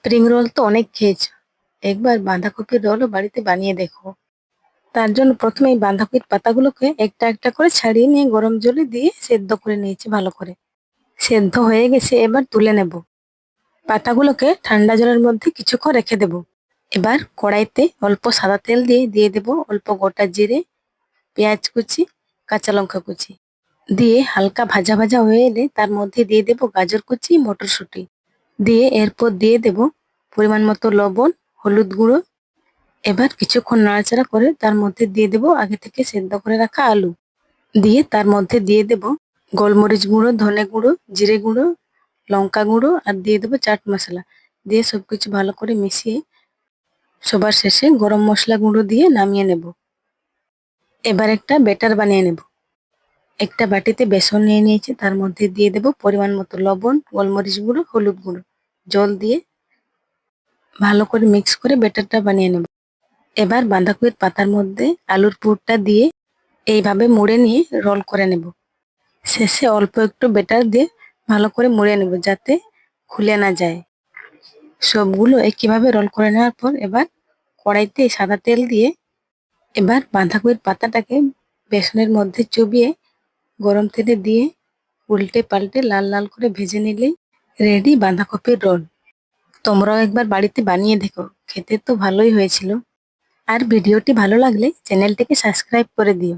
Spring roll তো অনেক খেয়েছো, একবার বাঁধাকপির রোলও বাড়িতে বানিয়ে দেখো। তার জন্য প্রথমে এই বাঁধাকপির পাতাগুলোকে একটা একটা করে ছাড়িয়ে নিয়ে গরম জলে দিয়ে সেদ্ধ করে নিয়েছি ভালো করে। সেদ্ধ হয়ে গেছে, এবার তুলে নেব। পাতাগুলোকে ঠান্ডা জলের মধ্যে কিছুক্ষণ রেখে দেব। এবার কড়াইতে অল্প সাদা তেল দিয়ে দিয়ে দেব অল্প গোটা জিরে, পেঁয়াজ কুচি, কাঁচা লঙ্কা কুচি। দিয়ে হালকা ভাজা ভাজা হয়ে এলে তার মধ্যে দিয়ে দেব গাজর কুচি, মটরশুঁটি। দিয়ে এরপর দিয়ে দেব পরিমাণ মতো লবণ, হলুদ গুঁড়ো। এবার কিছুক্ষণ নাড়াচাড়া করে তার মধ্যে দিয়ে দেব আগে থেকে সেদ্ধ করে রাখা আলু। দিয়ে তার মধ্যে দিয়ে দেব গোলমরিচ গুঁড়ো, ধনে গুঁড়ো, জিরে গুঁড়ো, লঙ্কা গুঁড়ো আর দিয়ে দেবো চাট মশলা। দিয়ে সবকিছু ভালো করে মিশিয়ে সবার শেষে গরম মশলা গুঁড়ো দিয়ে নামিয়ে নেব। এবার একটা ব্যাটার বানিয়ে নেব। একটা বাটিতে বেসন নিয়ে নিয়েছি, তার মধ্যে দিয়ে দেব পরিমাণ মতো লবণ, গোলমরিচ গুঁড়ো, হলুদ গুঁড়ো, জল দিয়ে ভালো করে মিক্স করে ব্যাটারটা বানিয়ে নেব। এবার বাঁধাকপির পাতার মধ্যে আলুর পুরটা দিয়ে এইভাবে মুড়ে নিয়ে রোল করে নেব। শেষে অল্প একটু ব্যাটার দিয়ে ভালো করে মুড়ে নেব যাতে খুলে না যায়। সবগুলো একইভাবে রোল করে নেওয়ার পর এবার কড়াইতে সাদা তেল দিয়ে এবার বাঁধাকপির পাতাটাকে বেসনের মধ্যে চুবিয়ে গরম তেলে দিয়ে উল্টে পাল্টে লাল লাল করে ভেজে নিলেই রেডি বাঁধাকপির রোল। তোমরাও একবার বাড়িতে বানিয়ে দেখো, খেতে তো ভালোই হয়েছিল। আর ভিডিওটি ভালো লাগলে চ্যানেলটিকে সাবস্ক্রাইব করে দিও।